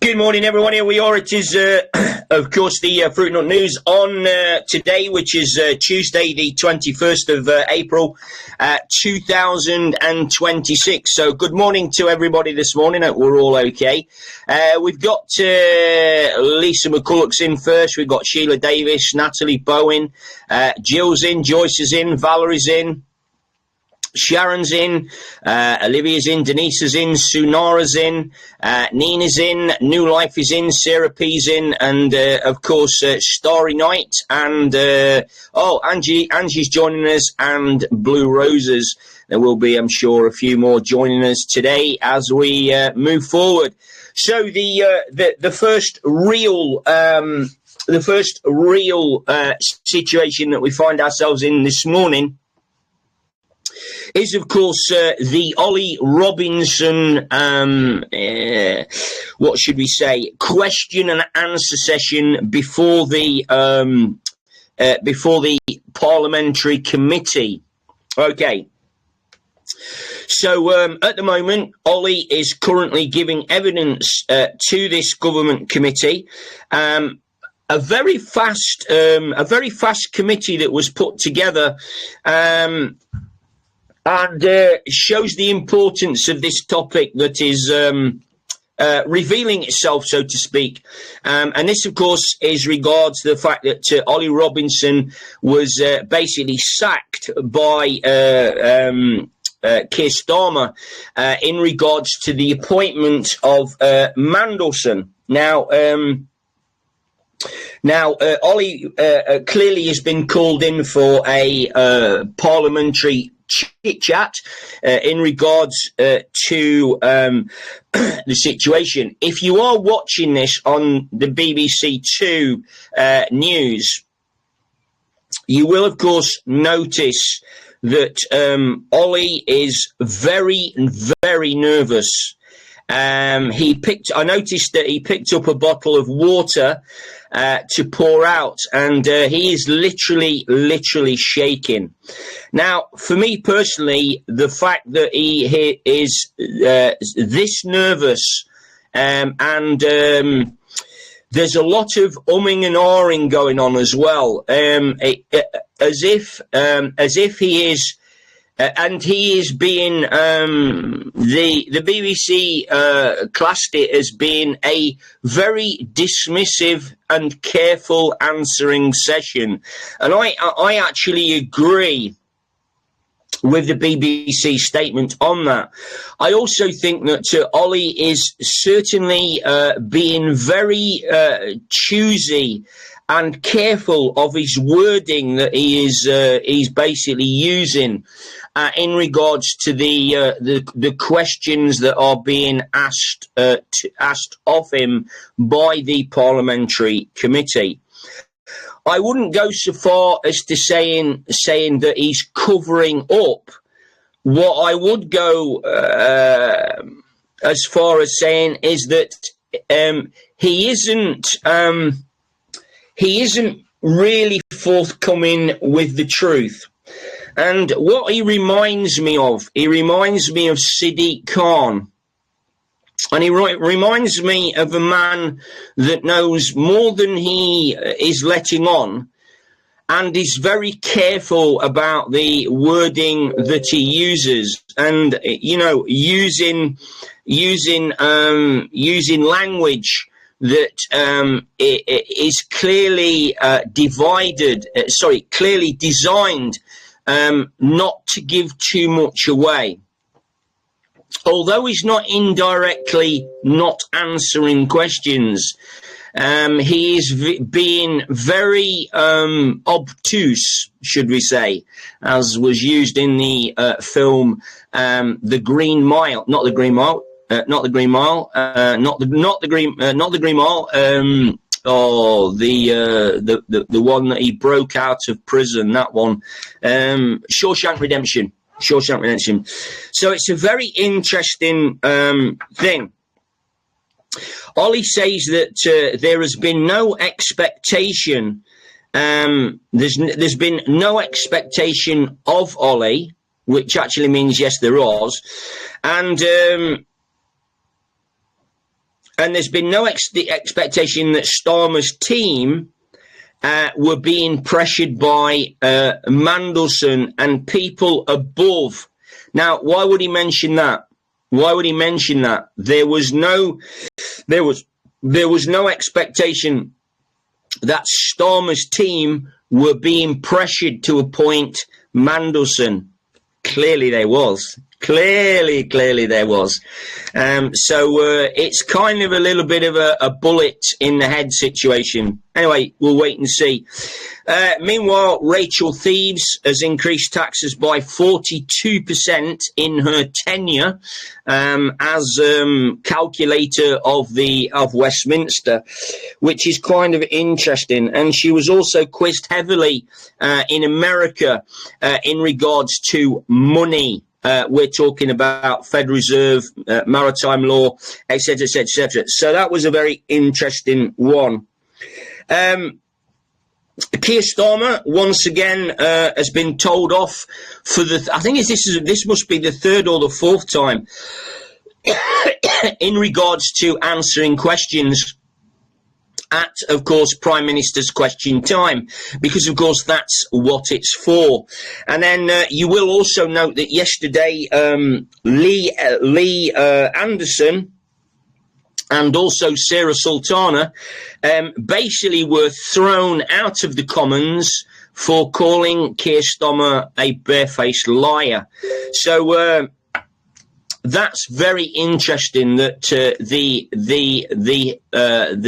Good morning, everyone. Here we are. It is, of course, the Fruit Nut News on today, which is Tuesday, the 21st of April, 2026. So good morning to everybody this morning. Hope we're all okay. We've got Lisa McCulloch's in first. We've got Sheila Davis, Natalie Bowen, Jill's in, Joyce is in, Valerie's in. Sharon's in, Olivia's in, Denise is in, Sunara's in, Nina's in, New Life is in, Sarah P's in, and of course Starry Night, and Angie's joining us, and Blue Roses. There will be, I'm sure, a few more joining us today as we move forward. So the first real situation that we find ourselves in this morning is, of course, the Ollie Robinson, what should we say, question and answer session before the parliamentary committee. Okay. So at the moment, Ollie is currently giving evidence to this government committee. A very fast committee that was put together. And shows the importance of this topic that is revealing itself, so to speak. And this, of course, is regards to the fact that Ollie Robinson was basically sacked by Keir Starmer in regards to the appointment of Mandelson. Now, Ollie clearly has been called in for a parliamentary chit-chat in regards to the situation. If you are watching this on the BBC Two news, you will, of course, notice that Ollie is very, very nervous. I noticed that he picked up a bottle of water to pour out, and he is literally shaking. Now, for me personally, the fact that he is this nervous, and there's a lot of umming and ahhing going on as well, as if he is. And he is being, the BBC classed it as being a very dismissive and careful answering session. And I actually agree with the BBC statement on that. I also think that Ollie is certainly being very choosy and careful of his wording that he's basically using in regards to the questions that are being asked of him by the parliamentary committee. I wouldn't go so far as to saying that he's covering up. What I would go as far as saying is that he isn't really forthcoming with the truth. And what he reminds me of Siddiq Khan. And he reminds me of a man that knows more than he is letting on, and is very careful about the wording that he uses, and using language that is clearly clearly designed not to give too much away. Although he's not indirectly not answering questions, he is being very obtuse, should we say, as was used in the film The Green Mile. Not the Green Mile. Not the Green Mile. Not the Green Mile. The one that he broke out of prison. That one. Shawshank Redemption. So it's a very interesting thing. Ollie says that there has been no expectation. There's been no expectation of Ollie, which actually means yes, there was, and and there's been no expectation that Starmer's team were being pressured by Mandelson and people above. Now, why would he mention that? Why would he mention that? There was no expectation that Starmer's team were being pressured to appoint Mandelson. Clearly there was. Clearly there was. So it's kind of a little bit of a bullet in the head situation. Anyway, we'll wait and see. Meanwhile, Rachel Thieves has increased taxes by 42% in her tenure as calculator of Westminster, which is kind of interesting. And she was also quizzed heavily in America in regards to money. We're talking about Federal Reserve, maritime law, etc., etc., etc. So that was a very interesting one. Keir Starmer once again has been told off for I think this must be the third or the fourth time in regards to answering questions at, of course, Prime Minister's question time, because, of course, that's what it's for. And then you will also note that yesterday Lee Anderson and also Sarah Sultana basically were thrown out of the Commons for calling Keir Starmer a barefaced liar. So that's very interesting that the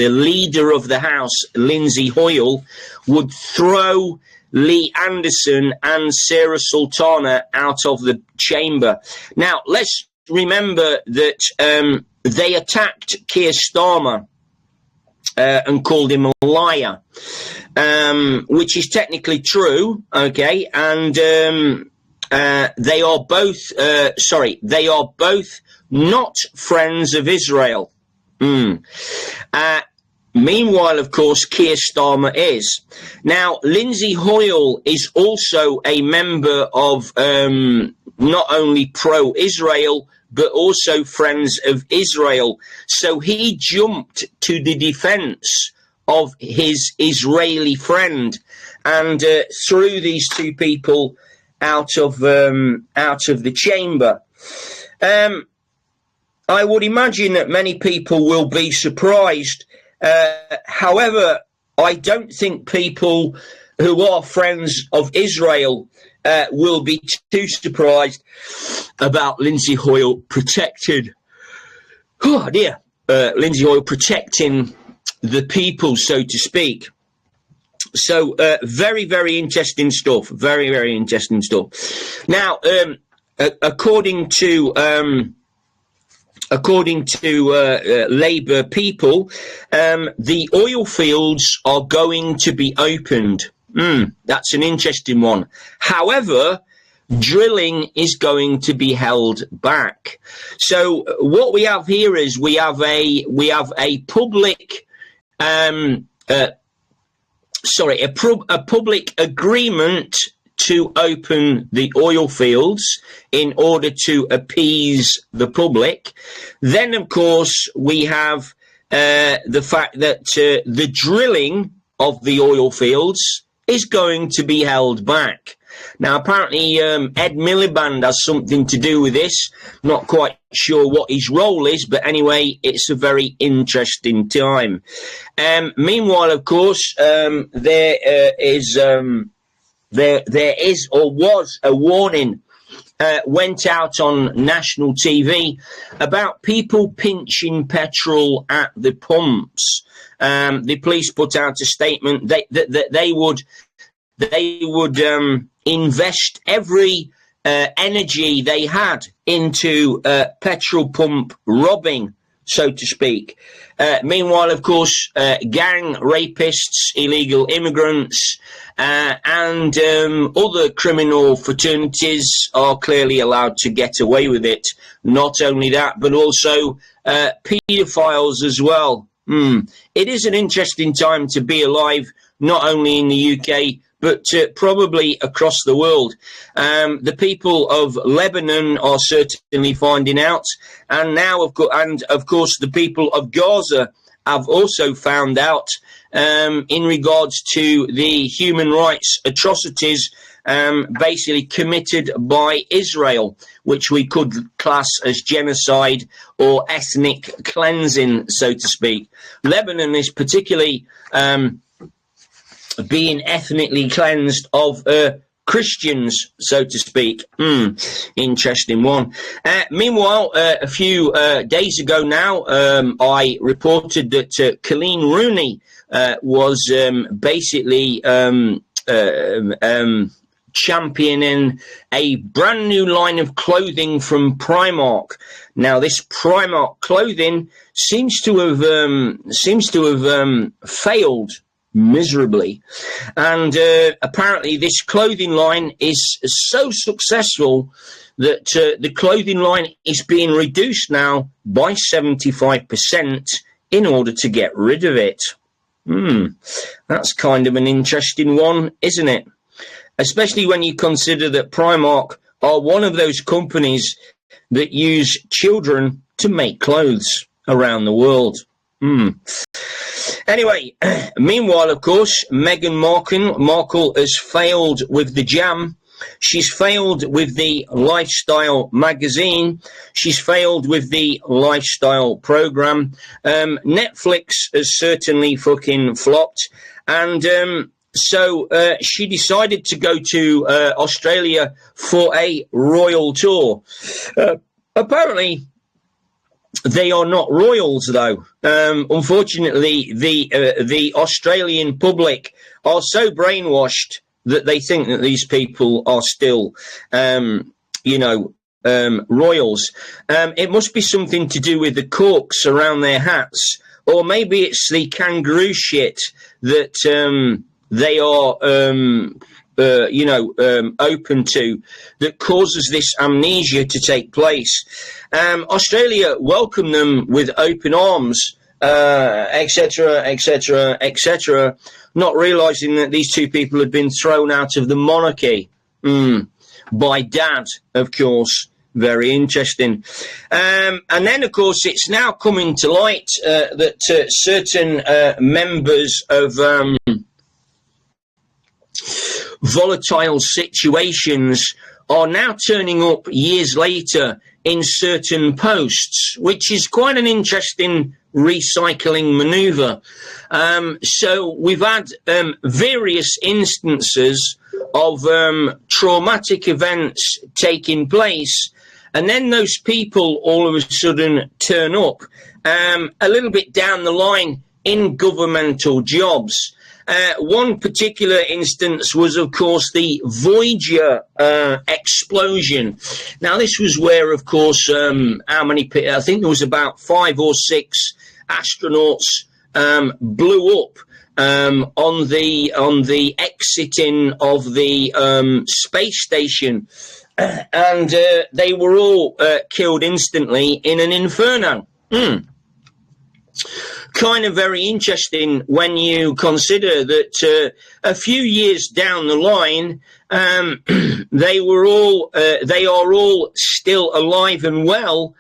leader of the House, Lindsay Hoyle, would throw Lee Anderson and Sarah Sultana out of the chamber. Now, let's remember that they attacked Keir Starmer and called him a liar, which is technically true, okay, and they are both not friends of Israel. Meanwhile, of course, Keir Starmer is. Now, Lindsay Hoyle is also a member of not only pro-Israel, but also Friends of Israel. So he jumped to the defense of his Israeli friend and threw these two people out of the chamber. I would imagine that many people will be surprised. However, I don't think people who are friends of Israel will be too surprised about Lindsay Hoyle protecting the people, so to speak. So very, very interesting stuff. Very, very interesting stuff. Now, according to Labour people, the oil fields are going to be opened. That's an interesting one. However, drilling is going to be held back. So what we have here is we have a public a public agreement to open the oil fields in order to appease the public. Then, of course, we have the fact that the drilling of the oil fields is going to be held back. Now, apparently, Ed Miliband has something to do with this. Not quite sure what his role is, but anyway, it's a very interesting time. Meanwhile, of course, there is or was a warning went out on national TV about people pinching petrol at the pumps. The police put out a statement that they would invest every energy they had into petrol pump robbing, so to speak. Meanwhile, of course, gang rapists, illegal immigrants, and other criminal fraternities are clearly allowed to get away with it. Not only that, but also paedophiles as well. It is an interesting time to be alive, not only in the UK, but probably across the world. The people of Lebanon are certainly finding out, and now, of course, the people of Gaza have also found out in regards to the human rights atrocities basically committed by Israel, which we could class as genocide or ethnic cleansing, so to speak. Lebanon is particularly being ethnically cleansed of Christians, so to speak. Interesting one. Meanwhile, a few days ago now, I reported that Colleen Rooney was basically championing a brand new line of clothing from Primark. Now, this Primark clothing seems to have failed miserably, and apparently this clothing line is so successful that the clothing line is being reduced now by 75% in order to get rid of it. That's kind of an interesting one, isn't it? Especially when you consider that Primark are one of those companies that use children to make clothes around the world. Anyway, meanwhile, of course, Meghan Markle has failed with the Jam. She's failed with the Lifestyle magazine. She's failed with the Lifestyle program. Netflix has certainly fucking flopped. And so she decided to go to Australia for a royal tour. Apparently, they are not royals, though. Unfortunately, the Australian public are so brainwashed that they think that these people are still, royals. It must be something to do with the corks around their hats, or maybe it's the kangaroo shit that they are, open to, that causes this amnesia to take place. Australia welcomed them with open arms, etc., etc., etc., not realising that these two people had been thrown out of the monarchy by Dad, of course. Very interesting. And then, of course, it's now coming to light that certain members of volatile situations are now turning up years later in certain posts, which is quite an interesting recycling maneuver. So we've had various instances of traumatic events taking place, and then those people all of a sudden turn up a little bit down the line in governmental jobs. One particular instance was, of course, the Voyager explosion. Now, this was where, of course, how many people? I think there was about 5 or 6 astronauts blew up on the exiting of the space station, and they were all killed instantly in an inferno. Kind of very interesting when you consider that a few years down the line, they are all still alive and well,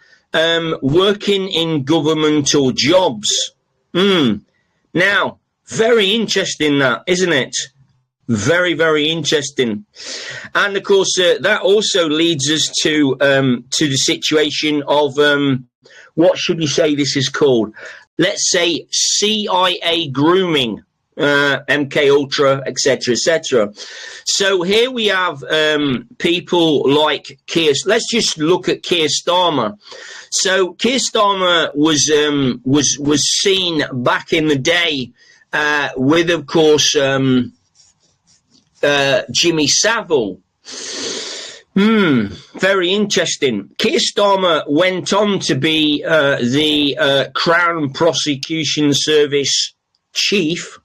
working in governmental jobs. Now, very interesting that, isn't it? Very, very interesting. And of course, that also leads us to the situation of what should we say this is called? Let's say CIA grooming, MK Ultra, etc., etc. So here we have people like Keir. Let's just look at Keir Starmer. So Keir Starmer was seen back in the day with, of course, Jimmy Savile. Very interesting. Keir Starmer went on to be the Crown Prosecution Service chief,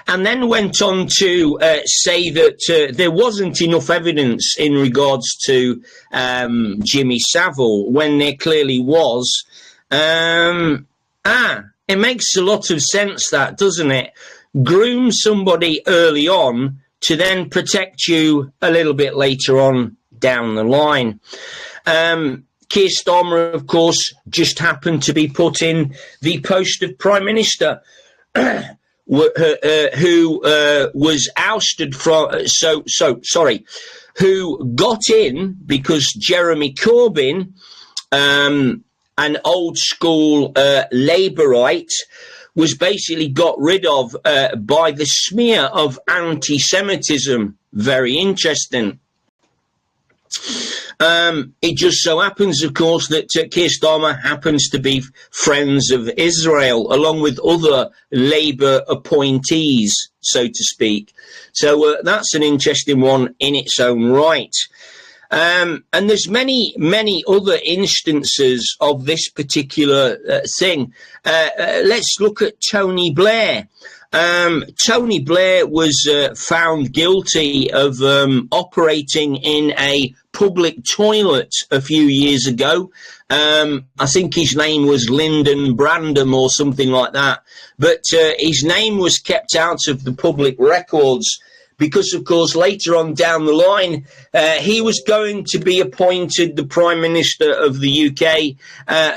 and then went on to say that there wasn't enough evidence in regards to Jimmy Savile when there clearly was. It makes a lot of sense, that, doesn't it? groom somebody early on to then protect you a little bit later on down the line. Keir Starmer, of course, just happened to be put in the post of Prime Minister, who was ousted from, who got in because Jeremy Corbyn, an old school Labourite, was basically got rid of by the smear of anti-Semitism. Very interesting. It just so happens, of course, that Keir Starmer happens to be friends of Israel, along with other Labour appointees, so to speak. So that's an interesting one in its own right. And there's many, many other instances of this particular thing. Let's look at Tony Blair. Tony Blair was found guilty of operating in a public toilet a few years ago. I think his name was Lyndon Brandom or something like that. But his name was kept out of the public records because, of course, later on down the line, he was going to be appointed the Prime Minister of the UK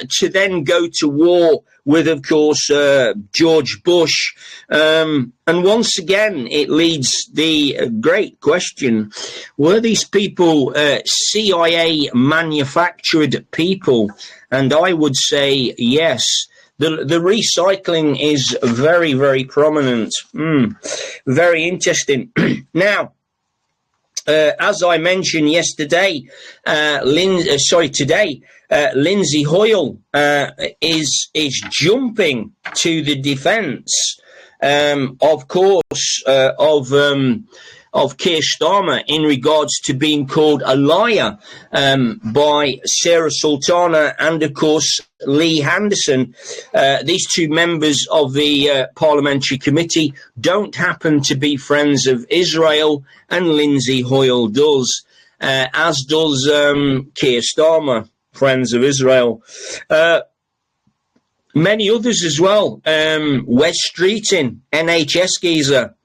to then go to war with, of course, George Bush. And once again, it leads the great question, were these people CIA manufactured people? And I would say yes. The recycling is very, very prominent. Very interesting. Now, as I mentioned yesterday, today, Lindsay Hoyle is jumping to the defence, of course, of Keir Starmer in regards to being called a liar by Sarah Sultana and, of course, Lee Henderson. These two members of the parliamentary committee don't happen to be friends of Israel, and Lindsay Hoyle does, as does Keir Starmer, friends of Israel. Many others as well. Wes Streeting, NHS geezer.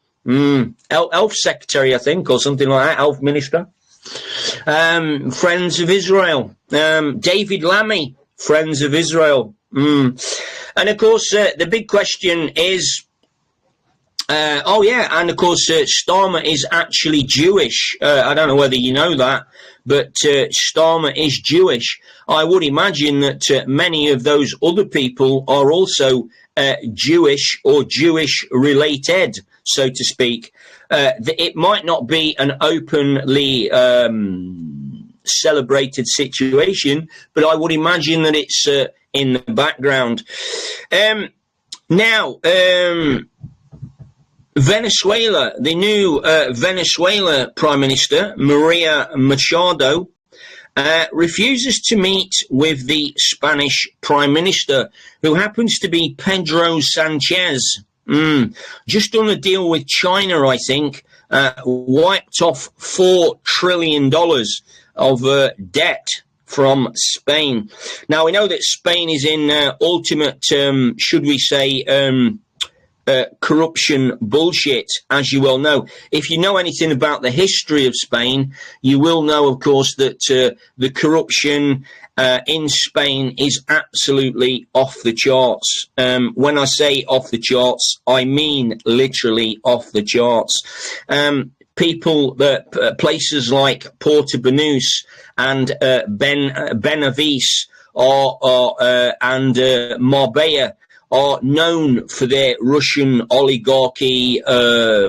Health Secretary, I think, or something like that, Health Minister. Friends of Israel. David Lammy, Friends of Israel. And of course, the big question is, and of course, Starmer is actually Jewish. I don't know whether you know that, but Starmer is Jewish. I would imagine that many of those other people are also Jewish or Jewish related, so to speak. It might not be an openly celebrated situation, but I would imagine that it's in the background. Now, Venezuela, the new Venezuela Prime Minister, Maria Machado, refuses to meet with the Spanish Prime Minister, who happens to be Pedro Sanchez. Just on a deal with China, I think, wiped off $4 trillion of debt from Spain. Now, we know that Spain is in ultimate, should we say, corruption bullshit, as you well know. If you know anything about the history of Spain, you will know, of course, that the corruption in Spain is absolutely off the charts. When I say off the charts, I mean literally off the charts. Places like Porto Banús and Benavides and Marbella are known for their Russian oligarchy,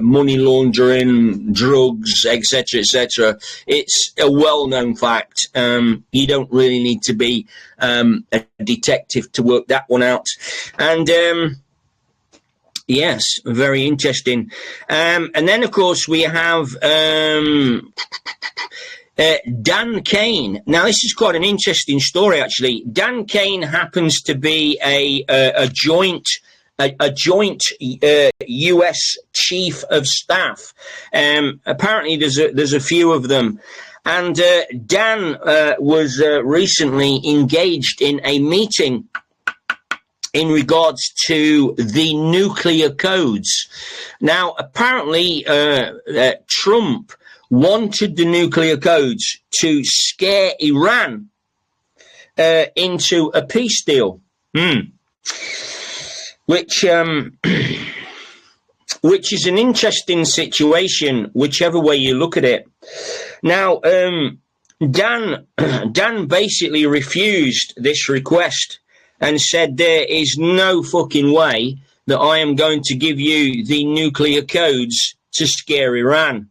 money laundering, drugs, etc., etc. It's a well-known fact. You don't really need to be a detective to work that one out. And yes, very interesting. And then, of course, we have Dan Kane. Now, this is quite an interesting story, actually. Dan Kane happens to be a joint U.S. chief of staff. Apparently, there's a few of them. And Dan was recently engaged in a meeting in regards to the nuclear codes. Now, apparently, Trump wanted the nuclear codes to scare Iran into a peace deal, which is an interesting situation, whichever way you look at it. Now, Dan basically refused this request and said there is no fucking way that I am going to give you the nuclear codes to scare Iran.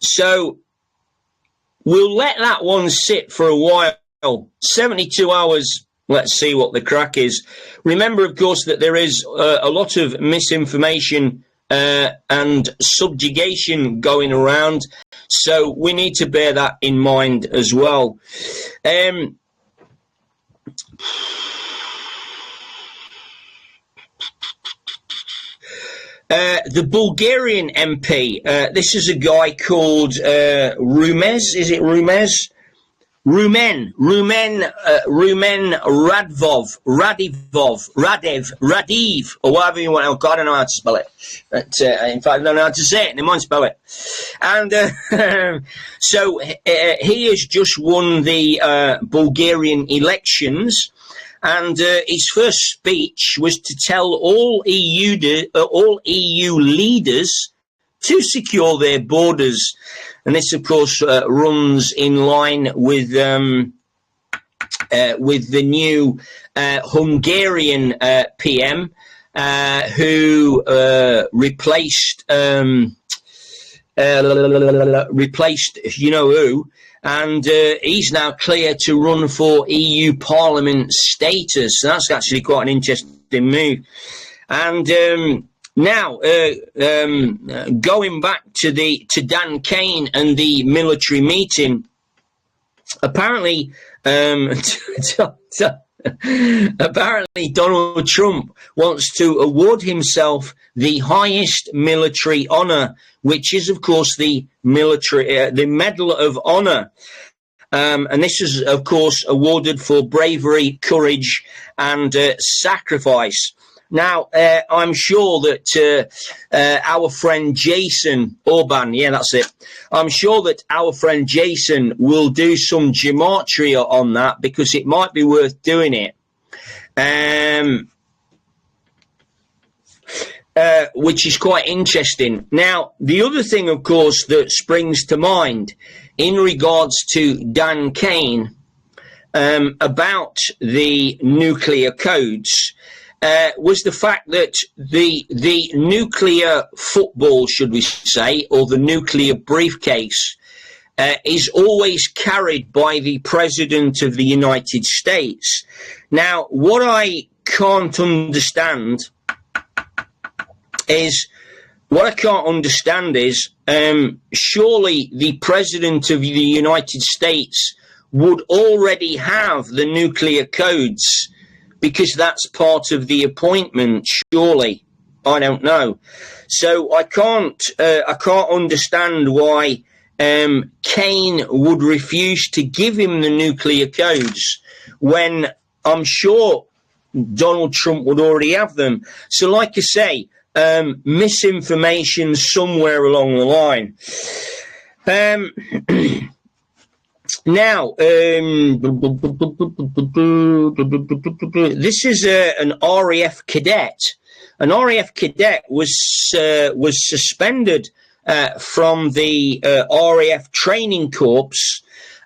So we'll let that one sit for a while. 72 hours, let's see what the crack is. Remember, of course, that there is a lot of misinformation and subjugation going around, so we need to bear that in mind as well. The Bulgarian MP, this is a guy called Rumez, is it Rumez? Rumen Radiv, or whatever you want. I don't know how to spell it. But, in fact, I don't know how to say it. They might spell it. And so he has just won the Bulgarian elections, and his first speech was to tell all EU leaders to secure their borders. And this, of course, runs in line with the new Hungarian PM who replaced you know who, and he's now clear to run for EU Parliament status. So that's actually quite an interesting move. And now, going back to Dan Kane and the military meeting, apparently, apparently Donald Trump wants to award himself the highest military honor, which is, of course, the Medal of Honor. And this is, of course, awarded for bravery, courage, and sacrifice. Now, I'm sure that our friend Jason Orban, yeah, that's it. I'm sure that our friend Jason will do some gematria on that, because it might be worth doing it. Which is quite interesting. Now, the other thing, of course, that springs to mind in regards to Dan Kane about the nuclear codes was the fact that the nuclear football, should we say, or the nuclear briefcase, is always carried by the President of the United States. Now, what I can't understand is, surely the President of the United States would already have the nuclear codes, because that's part of the appointment, surely. I don't know. So I can't understand why Kane would refuse to give him the nuclear codes when I'm sure Donald Trump would already have them. So like I say, misinformation somewhere along the line. Now, this is an RAF cadet. An RAF cadet was suspended from the RAF training corps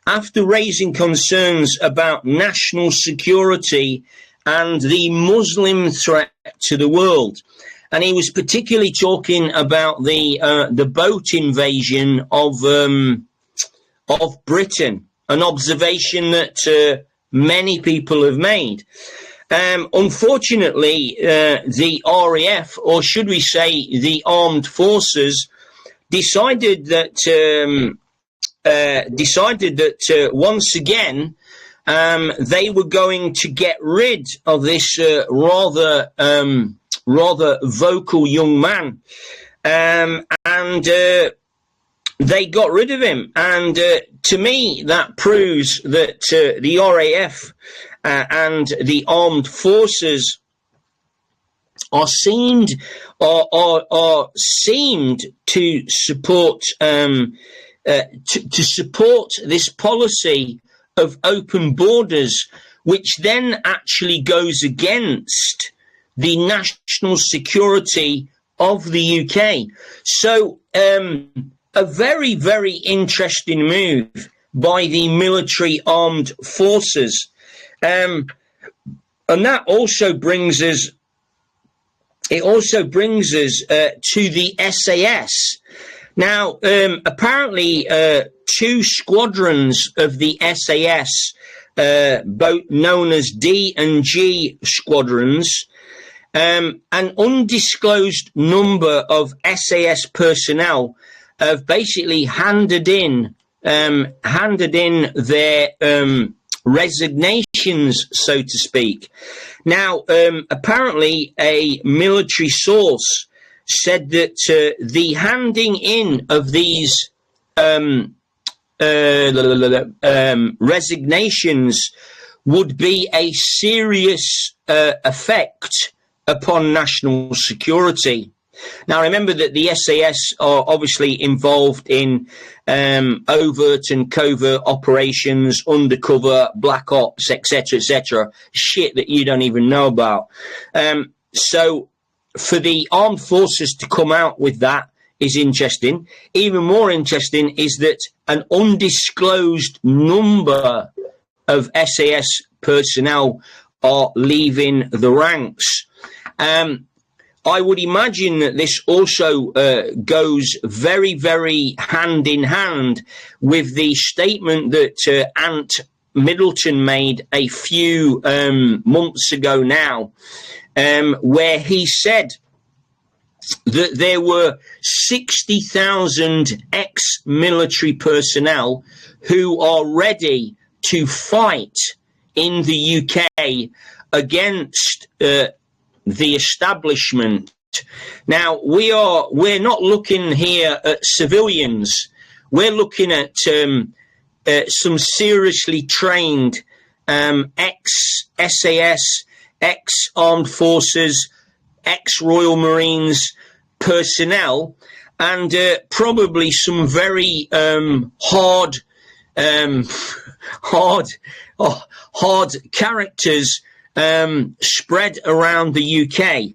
after raising concerns about national security and the Muslim threat to the world. And he was particularly talking about the boat invasion of Britain, an observation that many people have made. Unfortunately, the RAF, or should we say the armed forces, decided that once again they were going to get rid of this rather vocal young man, and they got rid of him. And to me, that proves that the RAF and the armed forces are seemed to support to support this policy of open borders, which then actually goes against the national security of the UK. So a very, very interesting move by the military armed forces. And that also brings us to the SAS. Now, apparently, 2 squadrons of the SAS, both known as D and G squadrons, an undisclosed number of SAS personnel have basically handed in their resignations, so to speak. Now, apparently, a military source said that the handing in of these resignations would be a serious effect upon national security. Now, remember that the SAS are obviously involved in overt and covert operations, undercover, black ops, etc., shit that you don't even know about. So for the armed forces to come out with that is interesting. Even more interesting is that an undisclosed number of SAS personnel are leaving the ranks. I would imagine that this also goes very, very hand in hand with the statement that Ant Middleton made a few months ago now, where he said that there were 60,000 ex-military personnel who are ready to fight in the UK against the establishment. Now, we're not looking here at civilians. We're looking at some seriously trained ex-SAS, ex-armed forces, ex-Royal Marines personnel, and probably some very hard characters spread around the UK.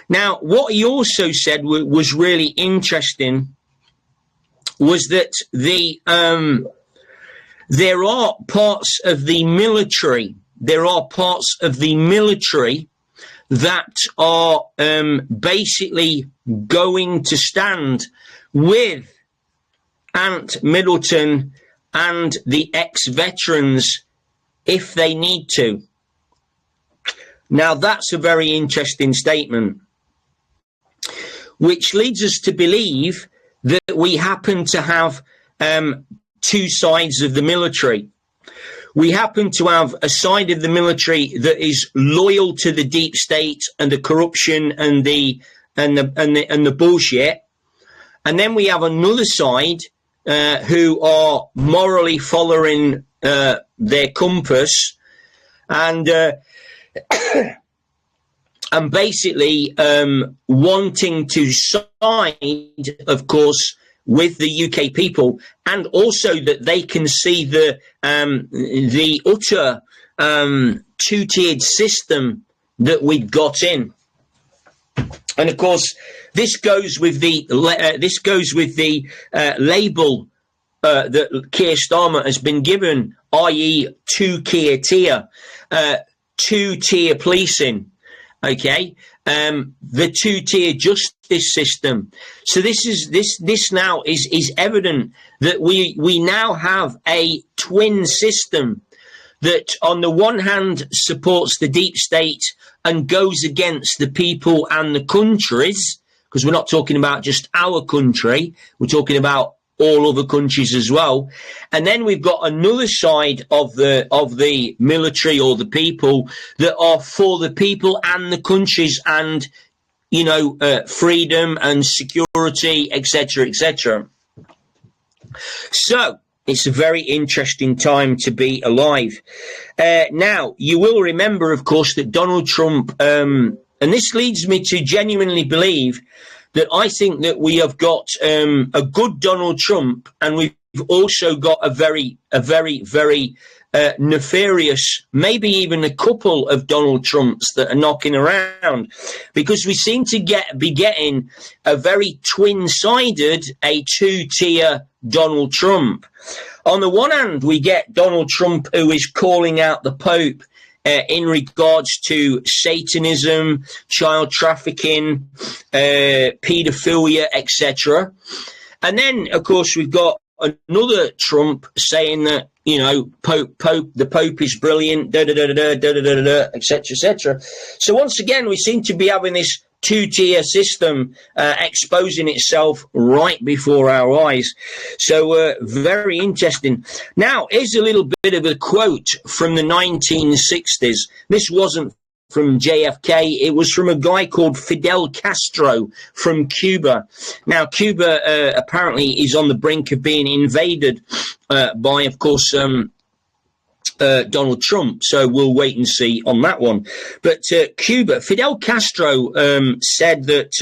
Now, what he also said was really interesting was that there are parts of the military that are basically going to stand with Ant Middleton and the ex-veterans if they need to. Now, that's a very interesting statement, which leads us to believe that we happen to have 2 sides of the military. We happen to have a side of the military that is loyal to the deep state and the corruption and the bullshit, and then we have another side who are morally following their compass and basically wanting to side, of course, with the UK people, and also that they can see the utter 2-tiered system that we've got in. And of course, this goes with the label that Keir Starmer has been given, i.e., 2-tier 2-tier policing. Okay, the 2-tier justice system. So this now is evident that we now have a twin system that on the one hand supports the deep state and goes against the people and the countries, because we're not talking about just our country, we're talking about all other countries as well. And then we've got another side of the military or the people that are for the people and the countries and, freedom and security, etc., etc. So It's a very interesting time to be alive. Now, you will remember, of course, that Donald Trump, and this leads me to genuinely believe that I think that we have got a good Donald Trump, and we've also got a very nefarious, maybe even a couple of Donald Trumps that are knocking around, because we seem to be getting a very twin-sided, a two-tier Donald Trump. On the one hand, we get Donald Trump, who is calling out the Pope in regards to Satanism, child trafficking, paedophilia, etc. And then, of course, we've got another Trump saying that, you know, the Pope is brilliant, etc., etc. So once again, we seem to be having this two-tier system exposing itself right before our eyes. So very interesting. Now, here's a little bit of a quote from the 1960s. This wasn't from JFK. It was from a guy called Fidel Castro from Cuba. Now, Cuba apparently is on the brink of being invaded by, of course, Donald Trump. So we'll wait and see on that one. But Cuba, Fidel Castro said that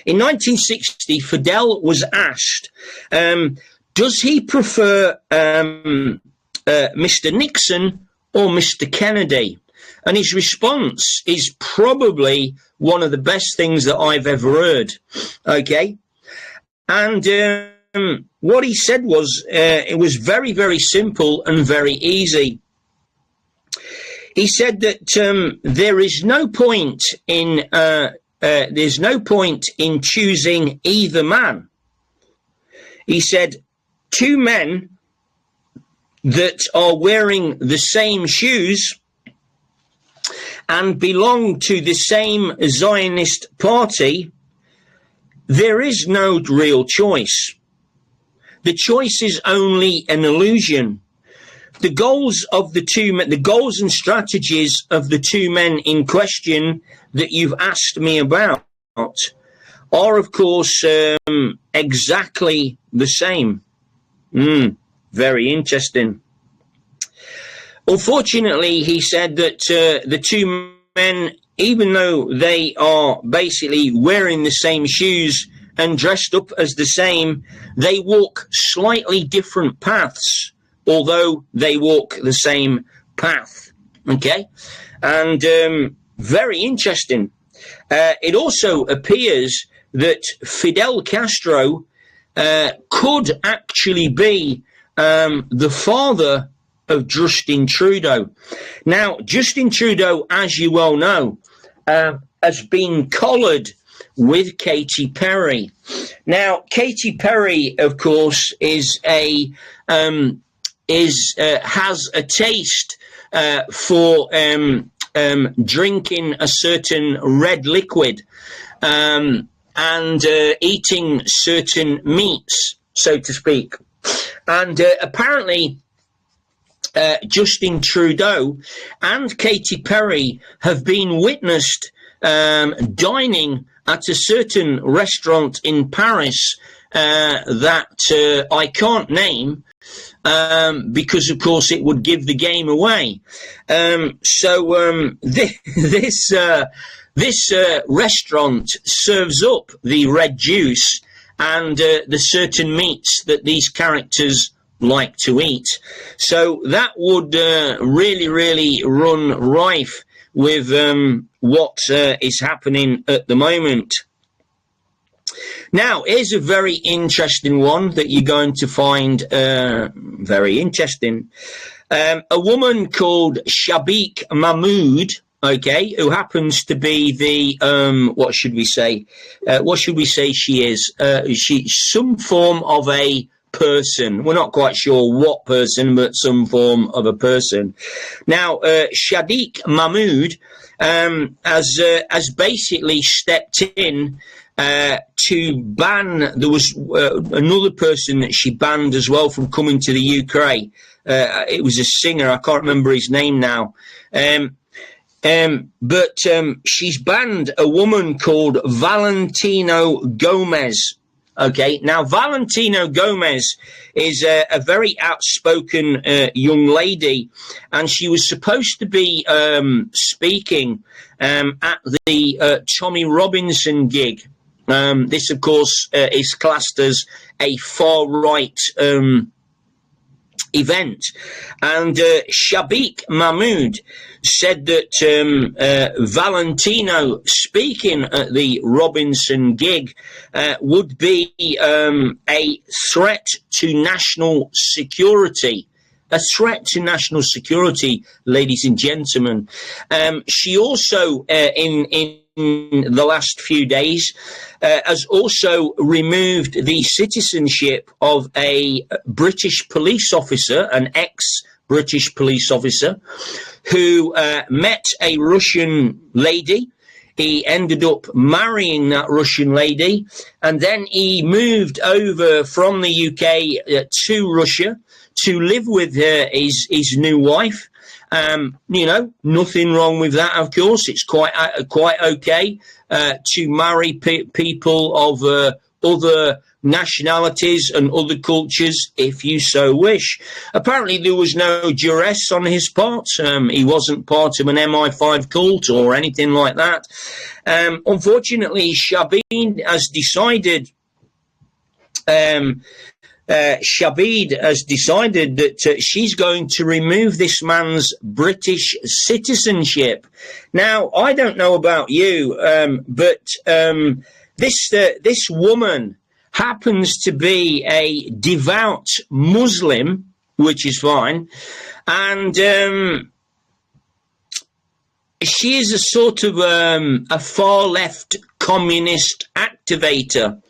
in 1960, Fidel was asked, does he prefer Mr. Nixon or Mr. Kennedy? And his response is probably one of the best things that I've ever heard. Okay. And what he said was, it was very, very simple and very easy. He said that there's no point in choosing either man. He said, two men that are wearing the same shoes and belong to the same Zionist party, there is no real choice. The choice is only an illusion. The goals of the goals and strategies of the two men in question that you've asked me about are, of course, exactly the same. Very interesting. Unfortunately, he said that the two men, even though they are basically wearing the same shoes and dressed up as the same, they walk slightly different paths, although they walk the same path. Okay? And very interesting. It also appears that Fidel Castro could actually be the father of Justin Trudeau. Now, Justin Trudeau, as you well know, has been collared with Katy Perry. Now, Katy Perry, of course, has a taste for drinking a certain red liquid and eating certain meats, so to speak. And apparently, Justin Trudeau and Katy Perry have been witnessed dining at a certain restaurant in Paris that I can't name because, of course, it would give the game away. This restaurant serves up the red juice and the certain meats that these characters like to eat. So that would really run rife with what is happening at the moment. Now, here's a very interesting one that you're going to find very interesting. A woman called Shabik Mahmood, okay, who happens to be the, what should we say she is? She's some form of a person. We're not quite sure what person, but some form of a person. Now, Sadiq Mahmood has basically stepped in to ban. There was another person that she banned as well from coming to the UK. It was a singer. I can't remember his name now. But she's banned a woman called Valentino Gomez. Okay, now Valentino Gomez is a very outspoken young lady, and she was supposed to be speaking at the Tommy Robinson gig. This, of course, is classed as a far-right event. And Shabik Mahmood said that Valentino speaking at the Robinson gig would be a threat to national security. A threat to national security, ladies and gentlemen. She also, in the last few days, has also removed the citizenship of a British police officer, an ex-British police officer, who met a Russian lady. He ended up marrying that Russian lady, and then he moved over from the UK to Russia to live with his new wife. You know, nothing wrong with that, of course. It's quite okay to marry people of other nationalities and other cultures, if you so wish. Apparently, there was no duress on his part. He wasn't part of an MI5 cult or anything like that. Unfortunately, Shabib has decided that she's going to remove this man's British citizenship. Now, I don't know about you, but this woman happens to be a devout Muslim, which is fine, and she is a sort of a far-left communist activator.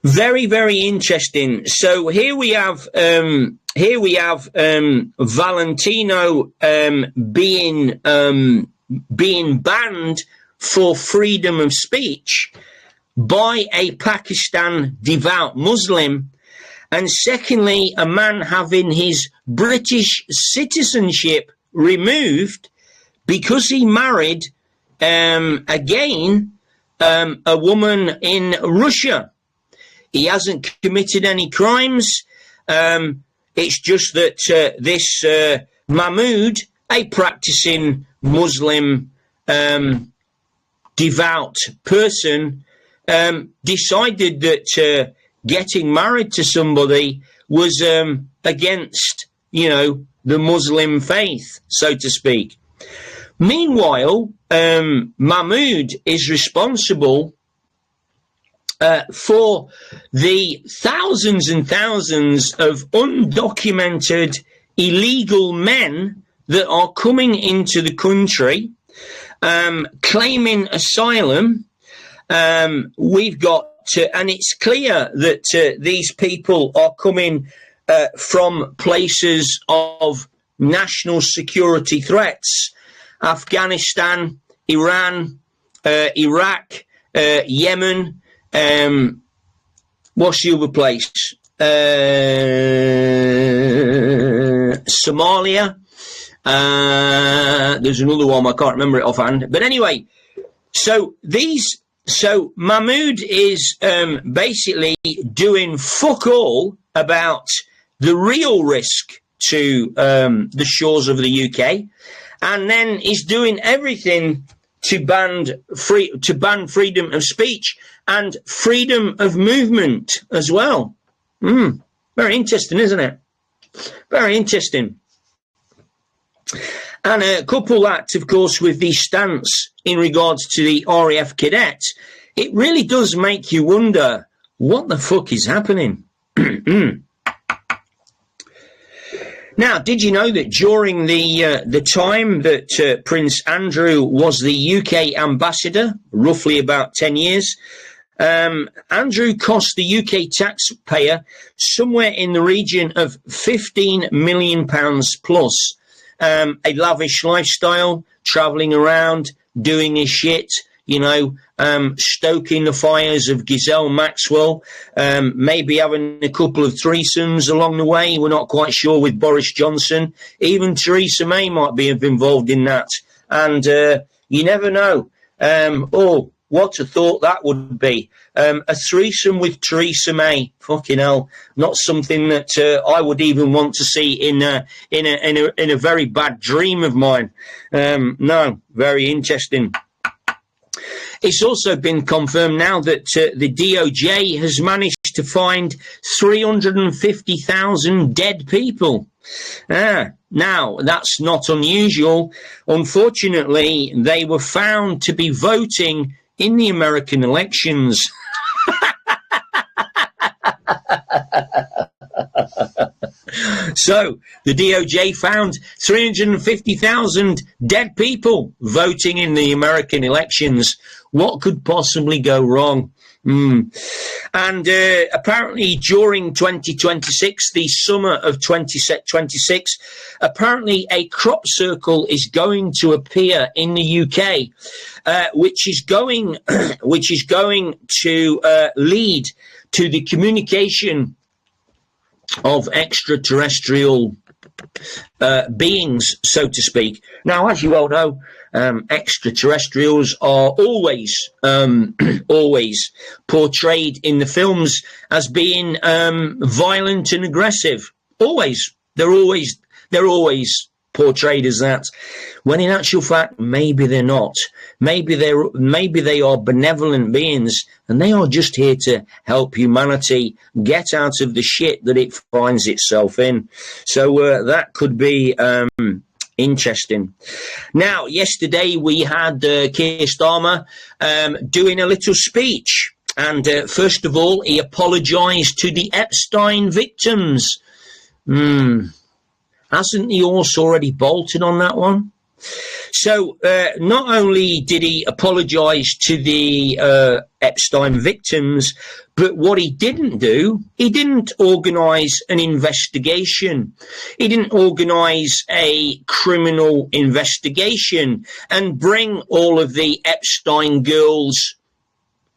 Very, very interesting. So here we have Valentino being banned for freedom of speech by a Pakistan devout Muslim, and secondly, a man having his British citizenship removed because he married again a woman in Russia. He hasn't committed any crimes. It's just that this Mahmood, a practicing Muslim devout person, decided that getting married to somebody was against, you know, the Muslim faith, so to speak. Meanwhile, Mahmood is responsible for the thousands and thousands of undocumented illegal men that are coming into the country, claiming asylum. We've got and it's clear that these people are coming from places of national security threats: Afghanistan, Iran, Iraq, Yemen. What's the other place? Somalia. There's another one, I can't remember it offhand. But anyway, so Mahmood is basically doing fuck all about the real risk to the shores of the UK, and then he's doing everything to ban freedom of speech and freedom of movement as well. Very interesting, isn't it? Very interesting. And couple that, of course, with the stance in regards to the RAF cadets, it really does make you wonder what the fuck is happening. Now, did you know that during the time that Prince Andrew was the UK ambassador, roughly about 10 years, Andrew cost the UK taxpayer somewhere in the region of £15 million plus. A lavish lifestyle, travelling around, doing his shit, you know, stoking the fires of Ghislaine Maxwell, maybe having a couple of threesomes along the way. We're not quite sure with Boris Johnson. Even Theresa May might be involved in that. And you never know. What a thought that would be. A threesome with Theresa May. Fucking hell. Not something that I would even want to see in a very bad dream of mine. No, very interesting. It's also been confirmed now that the DOJ has managed to find 350,000 dead people. Now, that's not unusual. Unfortunately, they were found to be voting in the American elections. So, the DOJ found 350,000 dead people voting in the American elections. What could possibly go wrong? And apparently during 2026, the summer of 2026, apparently a crop circle is going to appear in the UK, which is going to lead to the communication of extraterrestrial beings, so to speak. Now, as you all know, extraterrestrials are always portrayed in the films as being violent and aggressive. Always. They're always portrayed as that, when in actual fact maybe they're not. Maybe they are benevolent beings, and they are just here to help humanity get out of the shit that it finds itself in. So that could be interesting. Now, yesterday we had Keir Starmer doing a little speech, and first of all he apologised to the Epstein victims. Hasn't the horse already bolted on that one? So not only did he apologise to the Epstein victims, but what he didn't do, he didn't organise an investigation. He didn't organise a criminal investigation and bring all of the Epstein girls,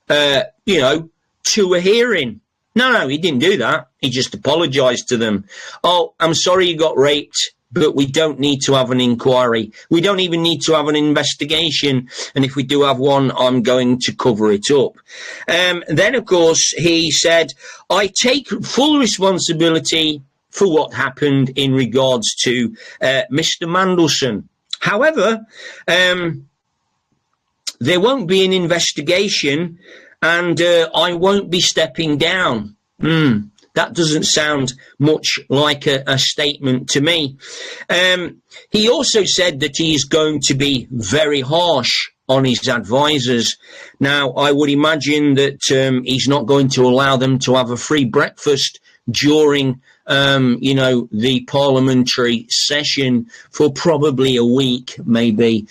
to a hearing. No, he didn't do that. He just apologised to them. Oh, I'm sorry you got raped, but we don't need to have an inquiry. We don't even need to have an investigation. And if we do have one, I'm going to cover it up. Then, of course, he said, I take full responsibility for what happened in regards to Mr. Mandelson. However, there won't be an investigation, and I won't be stepping down. That doesn't sound much like a statement to me. He also said that he is going to be very harsh on his advisors. Now, I would imagine that he's not going to allow them to have a free breakfast during the parliamentary session for probably a week, maybe.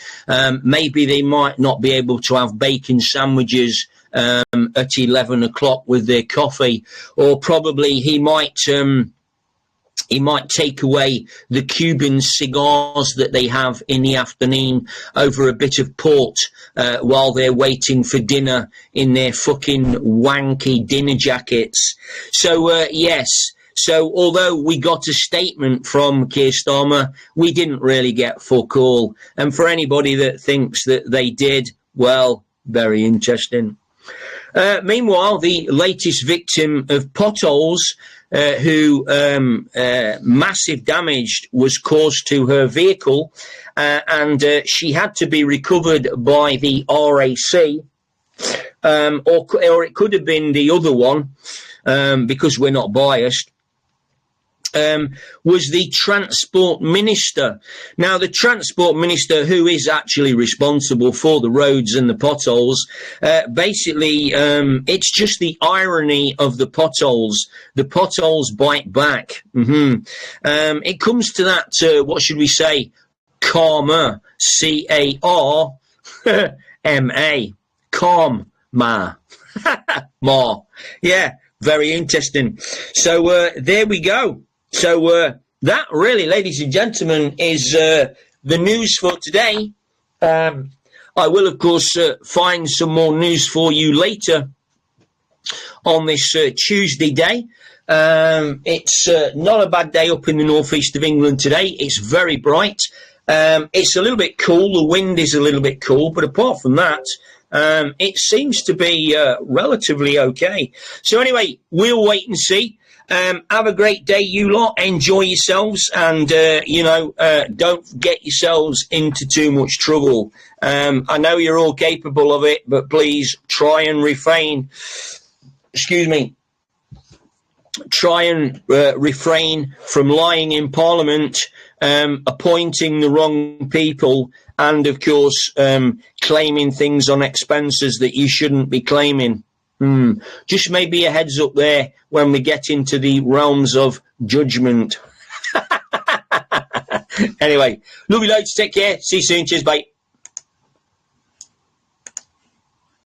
Maybe they might not be able to have bacon sandwiches at 11 o'clock with their coffee, or probably he might take away the Cuban cigars that they have in the afternoon over a bit of port while they're waiting for dinner in their fucking wanky dinner jackets. So, yes. So, although we got a statement from Keir Starmer, we didn't really get fuck all. And for anybody that thinks that they did, well, very interesting. Meanwhile, the latest victim of potholes, who massive damage was caused to her vehicle, and she had to be recovered by the RAC, or it could have been the other one, because we're not biased. Was the Transport Minister. Now, the Transport Minister, who is actually responsible for the roads and the potholes, basically, it's just the irony of the potholes. The potholes bite back. It comes to that, what should we say, karma, C-A-R-M-A, karma, ma. Yeah, very interesting. So, there we go. So that really, ladies and gentlemen, is the news for today. I will, of course, find some more news for you later on this Tuesday day. It's not a bad day up in the northeast of England today. It's very bright. It's a little bit cool. The wind is a little bit cool. But apart from that, it seems to be relatively okay. So anyway, we'll wait and see. Have a great day, you lot. Enjoy yourselves, and don't get yourselves into too much trouble. I know you're all capable of it, but please try and refrain. Excuse me. Try and refrain from lying in Parliament, appointing the wrong people, and of course claiming things on expenses that you shouldn't be claiming. Just maybe a heads up there when we get into the realms of judgment. Anyway, love you loads, take care, see you soon, cheers, bye.